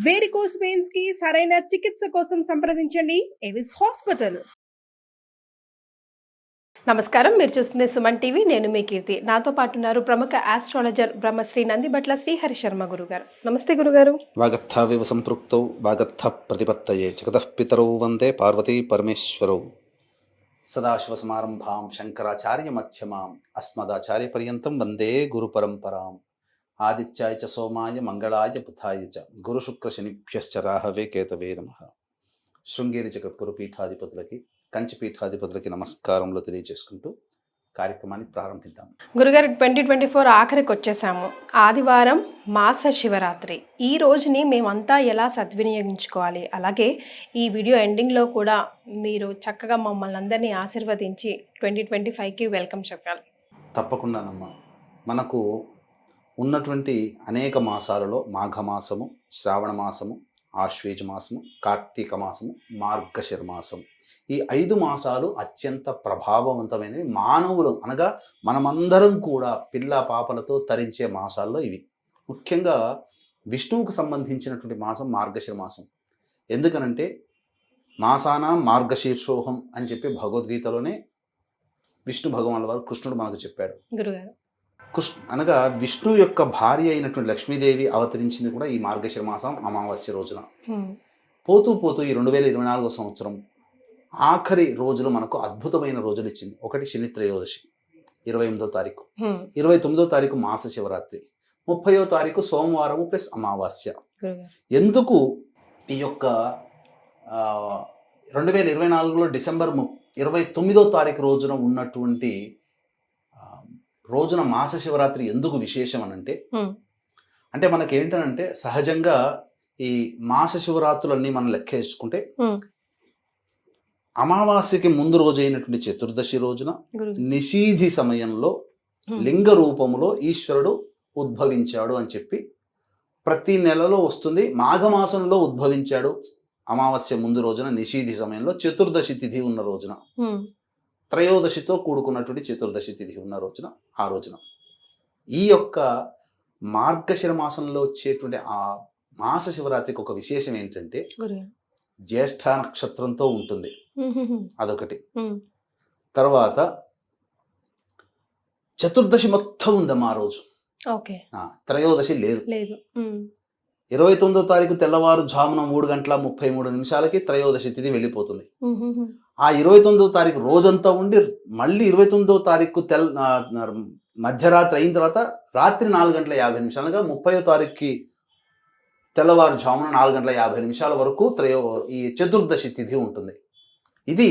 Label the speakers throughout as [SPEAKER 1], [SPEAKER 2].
[SPEAKER 1] Varicose veins కి సరైన చికిత్స కోసం సంప్రదించండి ఎవిస్ హాస్పిటల్. నమస్కారం, మీరు చూస్తుంది సుమన్ టీవీ. నేను మీ కీర్తి. నాతో పాటు ఉన్నారు ప్రముఖ ఆస్ట్రాలజర్ బ్రహ్మశ్రీ నందిబట్ల శ్రీహరి శర్మ గురుగారు. నమస్తే గురుగారు.
[SPEAKER 2] వాగర్థావివ సంపృక్తౌ వాగర్థ ప్రతిపత్తయే జగతః పితరౌ వందే పార్వతీ పరమేశ్వరౌ. సదాశివసమారంభాం శంకరాచార్య మధ్యమాం అస్మదాచార్య పర్యంతం వందే గురు పరంపరాం. ఆదిత్యాయ చ సోమాయ మంగళాయ బుధాయ చ గురు శుక్ర శనిభ్యశ్చ రాహవే కేతవే నమః. శృంగేరి జగద్గురు పీఠాధిపతులకి, కంచి పీఠాధిపతులకి నమస్కారంలో తెలియజేసుకుంటూ కార్యక్రమాన్ని ప్రారంభిద్దాం.
[SPEAKER 1] గురుగారు, 2024 ఆఖరికి వచ్చేసాము. ఆదివారం మాస శివరాత్రి. ఈ రోజుని మేమంతా ఎలా సద్వినియోగించుకోవాలి, అలాగే ఈ వీడియో ఎండింగ్లో కూడా మీరు చక్కగా మమ్మల్ని అందరినీ ఆశీర్వదించి 2025కి వెల్కమ్ చెప్పాలి.
[SPEAKER 2] తప్పకుండానమ్మా. మనకు ఉన్నటువంటి అనేక మాసాలలో మాఘమాసము, శ్రావణ మాసము, ఆశ్వేజ మాసము, కార్తీక మాసము, మార్గశిర మాసం, ఈ 5 మాసాలు అత్యంత ప్రభావవంతమైనవి. మానవులు అనగా మనమందరం కూడా పిల్ల పాపలతో తరించే మాసాల్లో ఇవి. ముఖ్యంగా విష్ణువుకు సంబంధించినటువంటి మాసం మార్గశిర మాసం. ఎందుకనంటే మాసానా మార్గశీర్షోహం అని చెప్పి భగవద్గీతలోనే విష్ణు భగవానుల వారు కృష్ణుడు మనకు చెప్పాడు.
[SPEAKER 1] గురుగారు,
[SPEAKER 2] అనగా విష్ణు యొక్క భార్య అయినటువంటి లక్ష్మీదేవి అవతరించింది కూడా ఈ మార్గశిర మాసం అమావాస్య రోజున. పోతూ పోతూ ఈ 2024 సంవత్సరం ఆఖరి రోజులు మనకు అద్భుతమైన రోజులు ఇచ్చింది. ఒకటి శని త్రయోదశి 28వ తారీఖు, 29వ తారీఖు మాస శివరాత్రి, 30వ తారీఖు సోమవారము ప్లస్ అమావాస్య. ఎందుకు ఈ యొక్క 2024లో డిసెంబర్ 29వ తారీఖు రోజున ఉన్నటువంటి రోజున మాస శివరాత్రి ఎందుకు విశేషం అనంటే, అంటే మనకేంటనంటే సహజంగా ఈ మాస శివరాత్రులన్నీ మనం లెక్క వేసుకుంటే అమావాస్యకి ముందు రోజు అయినటువంటి చతుర్దశి రోజున నిషీధి సమయంలో లింగ రూపములో ఈశ్వరుడు ఉద్భవించాడు అని చెప్పి ప్రతి నెలలో వస్తుంది. మాఘమాసంలో ఉద్భవించాడు అమావాస్య ముందు రోజున, నిషీధి సమయంలో చతుర్దశి తిథి ఉన్న రోజున, త్రయోదశితో కూడుకున్నటువంటి చతుర్దశి తిథి ఉన్న రోజున, ఆ రోజున ఈ యొక్క మార్గశిర మాసంలో వచ్చేటువంటి ఆ మాస శివరాత్రికి ఒక విశేషం ఏంటంటే జ్యేష్ఠ నక్షత్రంతో ఉంటుంది, అదొకటి. తర్వాత చతుర్దశి మొత్తం ఉందమ్మా ఆ రోజు, త్రయోదశి లేదు. 29వ తారీఖు తెల్లవారుజామున 3:33 త్రయోదశి తిథి వెళ్ళిపోతుంది. ఆ 29వ తారీఖు రోజంతా ఉండి మళ్ళీ 29వ తారీఖు మధ్యరాత్రి అయిన తర్వాత రాత్రి 4:50 30వ తారీఖుకి తెల్లవారుజామున 4:50 వరకు ఈ చతుర్దశి తిథి ఉంటుంది. ఇది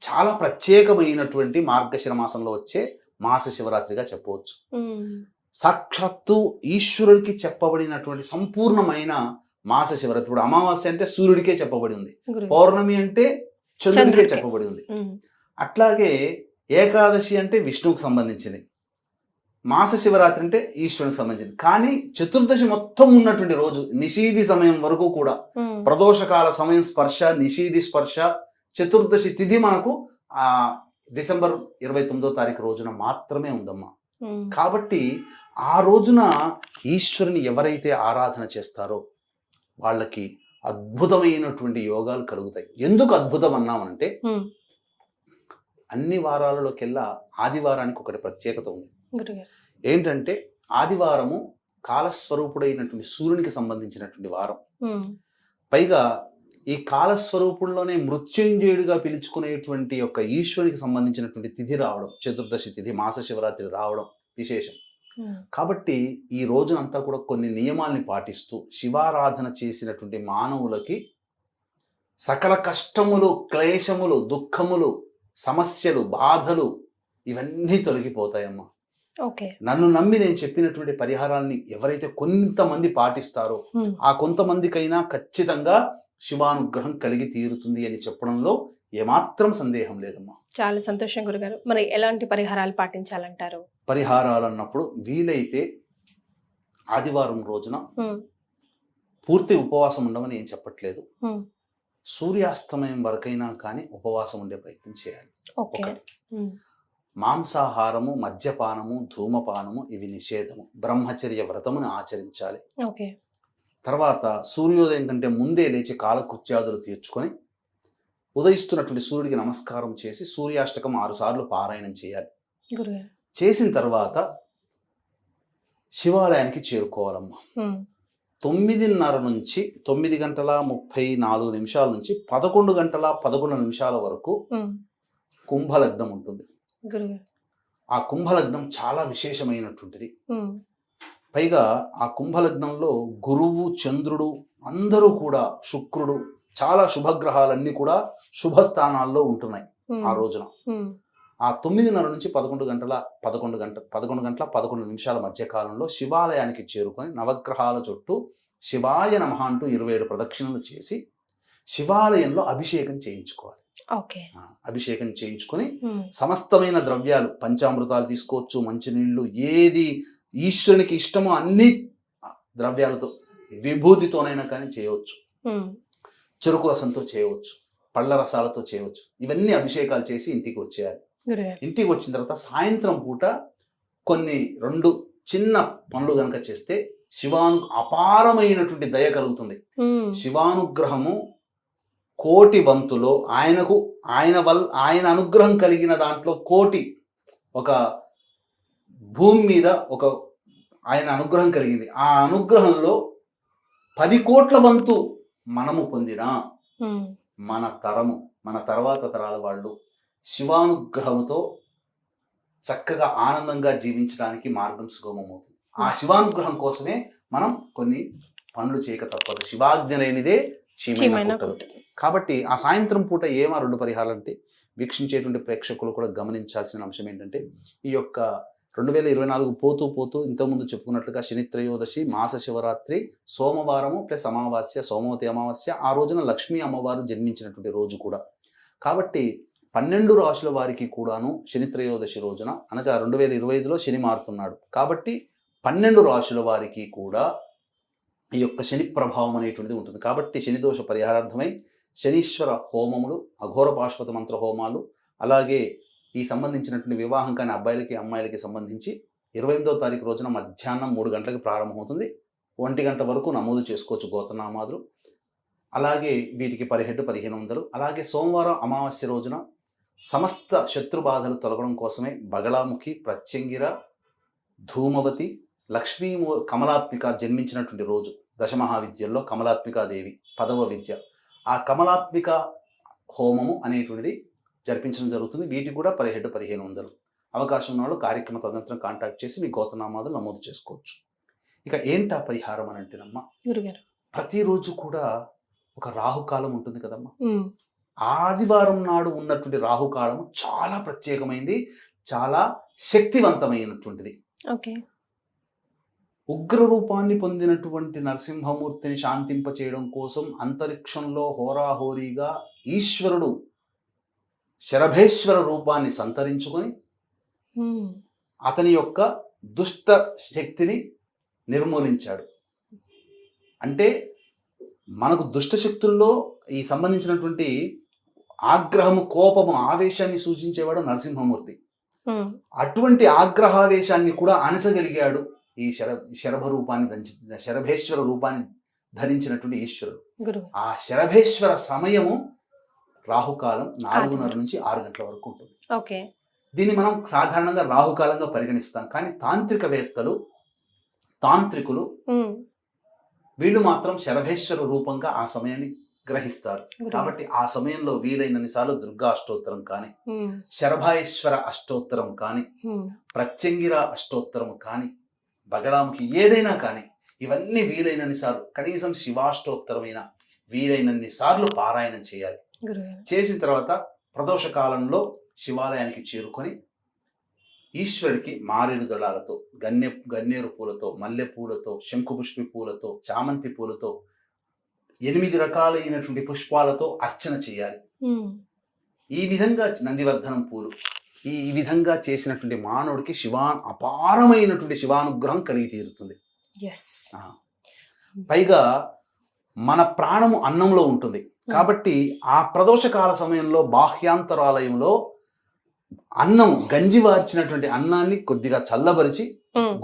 [SPEAKER 2] చాలా ప్రత్యేకమైనటువంటి మార్గశిర మాసంలో వచ్చే మాస శివరాత్రిగా చెప్పవచ్చు. సాక్షాత్తు ఈశ్వరుడికి చెప్పబడినటువంటి సంపూర్ణమైన మాస శివరాత్రి. ఇప్పుడు అమావాస్య అంటే సూర్యుడికే చెప్పబడి ఉంది, పౌర్ణమి అంటే చంద్రుడికే చెప్పబడి ఉంది. అట్లాగే ఏకాదశి అంటే విష్ణువుకు సంబంధించింది, మాస శివరాత్రి అంటే ఈశ్వరునికి సంబంధించింది. కానీ చతుర్దశి మొత్తం ఉన్నటువంటి రోజు నిషీధి సమయం వరకు కూడా, ప్రదోషకాల సమయం స్పర్శ, నిషీధి స్పర్శ, చతుర్దశి తిథి మనకు ఆ డిసెంబర్ 29వ తారీఖు రోజున మాత్రమే ఉందమ్మా. కాబట్టి ఆ రోజున ఈశ్వరుని ఎవరైతే ఆరాధన చేస్తారో వాళ్ళకి అద్భుతమైనటువంటి యోగాలు కలుగుతాయి. ఎందుకు అద్భుతం అన్నామంటే అన్ని వారాలలోకెల్లా ఆదివారానికి ఒకటి ప్రత్యేకత ఉంది. ఏంటంటే ఆదివారము కాలస్వరూపుడైనటువంటి సూర్యునికి సంబంధించినటువంటి వారం. పైగా ఈ కాలస్వరూపుల్లోనే మృత్యుంజయుడిగా పిలుచుకునేటువంటి యొక్క ఈశ్వరునికి సంబంధించినటువంటి తిథి రావడం, చతుర్దశి తిథి మాస శివరాత్రి రావడం విశేషం. కాబట్టి ఈ రోజునంతా కూడా కొన్ని నియమాల్ని పాటిస్తూ శివారాధన చేసినటువంటి మానవులకి సకల కష్టములు, క్లేశములు, దుఃఖములు, సమస్యలు, బాధలు ఇవన్నీ తొలగిపోతాయమ్మా. నన్ను నమ్మి నేను చెప్పినటువంటి పరిహారాన్ని ఎవరైతే కొంతమంది పాటిస్తారో ఆ కొంతమందికైనా ఖచ్చితంగా శివానుగ్రహం కలిగి తీరుతుంది అని చెప్పడంలో ఏమాత్రం సందేహం లేదమ్మా.
[SPEAKER 1] చాలా సంతోషం గురుగారు. మరి ఎలాంటి పరిహారాలు పాటించాలంటారు?
[SPEAKER 2] పరిహారాలు అన్నప్పుడు వీలైతే ఆదివారం రోజున పూర్తి ఉపవాసం ఉండమని ఏం చెప్పట్లేదు, సూర్యాస్తమయం వరకైనా కానీ ఉపవాసం ఉండే ప్రయత్నం చేయాలి. ఒకటి, మాంసాహారము, మద్యపానము, ధూమపానము ఇవి నిషేధము. బ్రహ్మచర్య వ్రతమును ఆచరించాలి. తర్వాత సూర్యోదయం కంటే ముందే లేచి కాలకృత్యాదులు తీర్చుకొని ఉదయిస్తున్నటువంటి సూర్యుడికి నమస్కారం చేసి సూర్యాష్టకం 6 సార్లు పారాయణం చేయాలి.
[SPEAKER 1] గురుగారు.
[SPEAKER 2] చేసిన తర్వాత శివాలయానికి చేరుకోవాలమ్మా. 9:30 నుంచి 9:34 నుంచి 11:11 వరకు కుంభలగ్నం ఉంటుంది.
[SPEAKER 1] గురుగారు.
[SPEAKER 2] ఆ కుంభలగ్నం చాలా విశేషమైనటువంటిది. పైగా ఆ కుంభలగ్నంలో గురువు, చంద్రుడు అందరూ కూడా, శుక్రుడు, చాలా శుభగ్రహాలన్నీ కూడా శుభస్థానాల్లో ఉంటున్నాయి ఆ రోజున. ఆ 9:30 నుంచి 11:11 మధ్య కాలంలో శివాలయానికి చేరుకొని నవగ్రహాల చుట్టూ శివాయ నమః అంటూ 27 ప్రదక్షిణలు చేసి శివాలయంలో అభిషేకం చేయించుకోవాలి. అభిషేకం చేయించుకొని సమస్తమైన ద్రవ్యాలు, పంచామృతాలు తీసుకోవచ్చు, మంచినీళ్ళు, ఏది ఈశ్వరునికి ఇష్టమో అన్ని ద్రవ్యాలతో, విభూతితోనైనా కానీ చేయవచ్చు, చెరుకు రసంతో చేయవచ్చు, పళ్ళ రసాలతో చేయవచ్చు. ఇవన్నీ అభిషేకాలు చేసి ఇంటికి వచ్చేయాలి. ఇంటికి వచ్చిన తర్వాత సాయంత్రం పూట కొన్ని 2 చిన్న పనులు గనక చేస్తే అపారమైనటువంటి దయ కలుగుతుంది. శివానుగ్రహము కోటి వంతులో ఆయన అనుగ్రహం కలిగిన దాంట్లో కోటి, ఒక భూమి మీద ఒక ఆయన అనుగ్రహం కలిగింది, ఆ అనుగ్రహంలో 10 కోట్ల వంతు మనము పొందినా మన తర్వాత తరాల వాళ్ళు శివానుగ్రహంతో చక్కగా ఆనందంగా జీవించడానికి మార్గం సుగమమవుతుంది. ఆ శివానుగ్రహం కోసమే మనం కొన్ని పనులు చేయక తప్పదు. శివాజ్ఞ లేనిదే చీమైనా పుట్టదు. కాబట్టి ఆ సాయంత్రం పూట 2 పరిహారాలు అంటే వీక్షించేటువంటి ప్రేక్షకులు కూడా గమనించాల్సిన అంశం ఏంటంటే, ఈ యొక్క 2024 పోతూ ఇంతకుముందు చెప్పుకున్నట్లుగా శని త్రయోదశి, మాస శివరాత్రి, సోమవారము ప్లస్ అమావాస్య, సోమవతి అమావాస్య, ఆ రోజున లక్ష్మీ అమ్మవారు జన్మించినటువంటి రోజు కూడా. కాబట్టి 12 రాశుల వారికి కూడాను శని త్రయోదశి రోజున, అనగా 2025లో శని మారుతున్నాడు కాబట్టి 12 రాశుల వారికి కూడా ఈ యొక్క శని ప్రభావం అనేటువంటిది ఉంటుంది. కాబట్టి శని దోష పరిహారార్థమై శనీశ్వర హోమములు, అఘోర పాశుపత మంత్ర హోమాలు, అలాగే ఈ సంబంధించినటువంటి వివాహం కాని అబ్బాయిలకి అమ్మాయిలకి సంబంధించి 28వ తారీఖు రోజున మధ్యాహ్నం 3 గంటలకు ప్రారంభమవుతుంది. 1 గంట వరకు నమోదు చేసుకోవచ్చు గోత్రనామాదులు. అలాగే వీటికి పర్ హెడ్ 1500. అలాగే సోమవారం అమావాస్య రోజున సమస్త శత్రు బాధలు తొలగడం కోసమే బగళాముఖి, ప్రత్యంగిర, ధూమవతి, లక్ష్మీ కమలాత్మిక జన్మించినటువంటి రోజు. దశమహావిద్యల్లో కమలాత్మికాదేవి 10వ విద్య. ఆ కమలాత్మిక హోమము అనేటువంటిది జరిపించడం జరుగుతుంది. వీటికి కూడా పర్ హెడ్ 1500. అవకాశం ఉన్న వాళ్ళు కార్యక్రమ తదనంతరం కాంటాక్ట్ చేసి మీ గోత్రనామాలు నమోదు చేసుకోవచ్చు. ఇక ఏంటా పరిహారం అని అంటేనమ్మా, ప్రతిరోజు కూడా ఒక రాహుకాలం ఉంటుంది కదమ్మా. ఆదివారం నాడు ఉన్నటువంటి రాహుకాలము చాలా ప్రత్యేకమైంది, చాలా శక్తివంతమైనటువంటిది. ఉగ్ర రూపాన్ని పొందినటువంటి నరసింహమూర్తిని శాంతింప చేయడం కోసం అంతరిక్షంలో హోరాహోరీగా ఈశ్వరుడు శరభేశ్వర రూపాన్ని సంతరించుకొని అతని యొక్క దుష్ట శక్తిని నిర్మూలించాడు. అంటే మనకు దుష్ట శక్తుల్లో ఈ సంబంధించినటువంటి ఆగ్రహము, కోపము, ఆవేశాన్ని సూచించేవాడు నరసింహమూర్తి. అటువంటి ఆగ్రహావేశాన్ని కూడా అణచగలిగాడు ఈ శరభ రూపాన్ని శరభేశ్వర రూపాన్ని ధరించినటువంటి ఈశ్వరుడు. ఆ శరభేశ్వర సమయము రాహుకాలం 4:30 నుంచి 6 గంటల వరకు ఉంటుంది. దీన్ని మనం సాధారణంగా రాహుకాలంగా పరిగణిస్తాం. కానీ తాంత్రికులు వీళ్ళు మాత్రం శరభేశ్వర రూపంగా ఆ సమయాన్ని గ్రహిస్తారు. కాబట్టి ఆ సమయంలో వీలైనన్నిసార్లు దుర్గా అష్టోత్తరం కానీ, శరభాయేశ్వర అష్టోత్తరం కానీ, ప్రత్యంగిర అష్టోత్తరం కానీ, బగళాముఖి ఏదైనా కానీ, ఇవన్నీ వీలైనన్నిసార్లు, కనీసం శివాష్టోత్తరమైన వీలైనన్ని సార్లు పారాయణం చేయాలి. చేసిన తర్వాత ప్రదోష కాలంలో శివాలయానికి చేరుకొని ఈశ్వరుడికి మారేడు దళాలతో, గన్నేరు పూలతో, మల్లె పూలతో, శంకుపుష్పి పూలతో, చామంతి పూలతో, 8 రకాలైనటువంటి పుష్పాలతో అర్చన చేయాలి. ఈ విధంగా నందివర్ధనం పూలు, ఈ విధంగా చేసినటువంటి మానవుడికి అపారమైనటువంటి శివానుగ్రహం కలిగి తీరుతుంది. పైగా మన ప్రాణము అన్నంలో ఉంటుంది కాబట్టి ఆ ప్రదోషకాల సమయంలో బాహ్యాంతరాలయంలో అన్నం, గంజి వార్చినటువంటి అన్నాన్ని కొద్దిగా చల్లబరిచి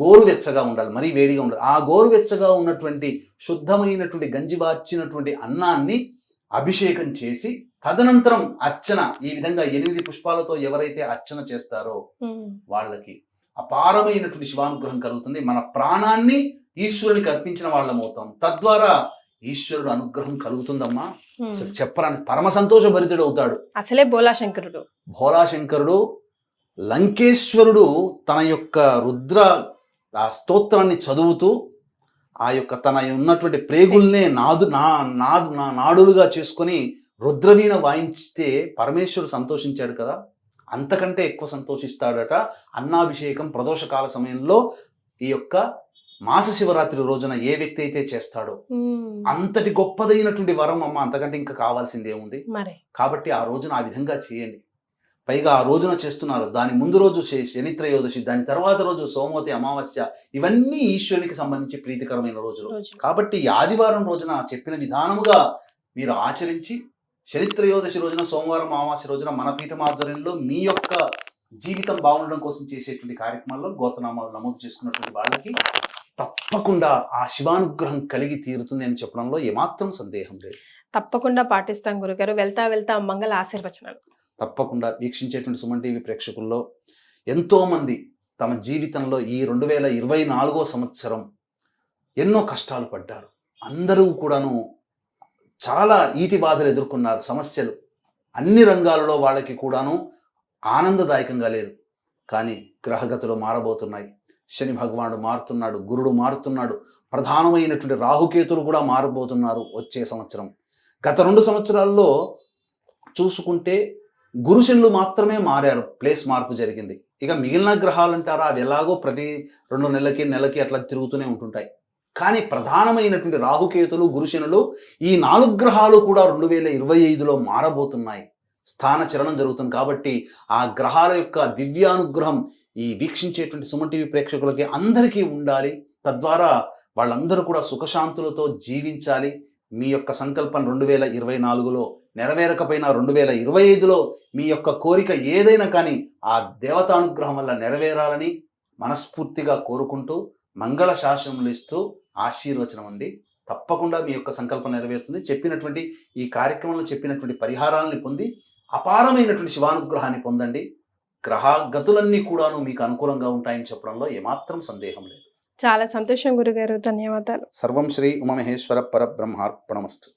[SPEAKER 2] గోరువెచ్చగా ఉండాలి, మరీ వేడిగా ఉండాలి. ఆ గోరువెచ్చగా ఉన్నటువంటి శుద్ధమైనటువంటి గంజివార్చినటువంటి అన్నాన్ని అభిషేకం చేసి తదనంతరం అర్చన, ఈ విధంగా 8 పుష్పాలతో ఎవరైతే అర్చన చేస్తారో వాళ్ళకి అపారమైనటువంటి శివానుగ్రహం కలుగుతుంది. మన ప్రాణాన్ని ఈశ్వరునికి అర్పించిన వాళ్ళమవుతాం. తద్వారా ఈశ్వరుడు అనుగ్రహం కలుగుతుందమ్మా. అసలు చెప్పరాని పరమ సంతోష భరితుడు అవుతాడు.
[SPEAKER 1] అసలే భోలాశంకరుడు.
[SPEAKER 2] భోలాశంకరుడు లంకేశ్వరుడు తన యొక్క రుద్ర ఆ స్తోత్రాన్ని చదువుతూ ఆ యొక్క తన ఉన్నటువంటి ప్రేగుల్నే నాడులుగా చేసుకొని రుద్రవీణ వాయించితే పరమేశ్వరుడు సంతోషించాడు కదా, అంతకంటే ఎక్కువ సంతోషిస్తాడట అన్నాభిషేకం ప్రదోషకాల సమయంలో. ఈ యొక్క మాస శివరాత్రి రోజున ఏ వ్యక్తి అయితే చేస్తాడో అంతటి గొప్పదైనటువంటి వరం అమ్మ, అంతకంటే ఇంకా కావాల్సింది ఏముంది. కాబట్టి ఆ రోజున ఆ విధంగా చేయండి. పైగా ఆ రోజున చేస్తున్నారు, దాని ముందు రోజు శని త్రయోదశి, దాని తర్వాత రోజు సోమవతి అమావాస్య, ఇవన్నీ ఈశ్వరునికి సంబంధించి ప్రీతికరమైన రోజులు. కాబట్టి ఈ ఆదివారం రోజున చెప్పిన విధానముగా మీరు ఆచరించి శని త్రయోదశి రోజున, సోమవారం అమావాస్య రోజున మన పీఠం ఆధ్వర్యంలో మీ యొక్క జీవితం బాగుండడం కోసం చేసేటువంటి కార్యక్రమాల్లో గోత్రనామాలు నమోదు చేసుకున్నటువంటి వాళ్ళకి తప్పకుండా ఆ శివానుగ్రహం కలిగి తీరుతుంది అని చెప్పడంలో ఏమాత్రం సందేహం లేదు.
[SPEAKER 1] తప్పకుండా పాటిస్తాం గురుగారు. వెళ్తా మంగళ ఆశీర్వచనాలు.
[SPEAKER 2] తప్పకుండా వీక్షించేటువంటి సుమన్ టీవీ ప్రేక్షకుల్లో ఎంతోమంది తమ జీవితంలో ఈ 2024వ సంవత్సరం ఎన్నో కష్టాలు పడ్డారు. అందరూ కూడాను చాలా ఈతి బాధలు ఎదుర్కొన్నారు, సమస్యలు అన్ని రంగాలలో వాళ్ళకి కూడాను ఆనందదాయకంగా లేదు. కానీ గ్రహగతులు మారబోతున్నాయి. శని భగవానుడు మారుతున్నాడు, గురుడు మారుతున్నాడు, ప్రధానమైనటువంటి రాహుకేతులు కూడా మారబోతున్నారు వచ్చే సంవత్సరం. గత 2 సంవత్సరాల్లో చూసుకుంటే గురుశనులు మాత్రమే మారారు, ప్లేస్ మార్పు జరిగింది. ఇక మిగిలిన గ్రహాలు అంటారా, అవి ఎలాగో ప్రతి 2 నెలకి అట్లా తిరుగుతూనే ఉంటుంటాయి. కానీ ప్రధానమైనటువంటి రాహుకేతులు, గురుశనులు, ఈ 4 గ్రహాలు కూడా 2025లో మారబోతున్నాయి. స్థాన చలనం జరుగుతుంది. కాబట్టి ఆ గ్రహాల యొక్క దివ్యానుగ్రహం ఈ వీక్షించేటువంటి సుమన్ టీవీ ప్రేక్షకులకి అందరికీ ఉండాలి. తద్వారా వాళ్ళందరూ కూడా సుఖశాంతులతో జీవించాలి. మీ యొక్క సంకల్పం 2024లో నెరవేరకపోయినా 2025లో మీ యొక్క కోరిక ఏదైనా కానీ ఆ దేవతానుగ్రహం వల్ల నెరవేరాలని మనస్ఫూర్తిగా కోరుకుంటూ మంగళ శాసనములు ఇస్తూ ఆశీర్వచనం అండి. తప్పకుండా మీ యొక్క సంకల్పం నెరవేరుతుంది. చెప్పినటువంటి ఈ కార్యక్రమంలో చెప్పినటువంటి పరిహారాలని పొంది అపారమైనటువంటి శివానుగ్రహాన్ని పొందండి. గ్రహగతులన్నీ కూడాను మీకు అనుకూలంగా ఉంటాయని చెప్పడంలో ఏమాత్రం సందేహం లేదు.
[SPEAKER 1] చాలా సంతోషం గురుగారు, ధన్యవాదాలు.
[SPEAKER 2] సర్వం శ్రీ ఉమామహేశ్వర పరబ్రహ్మార్పణమస్తు.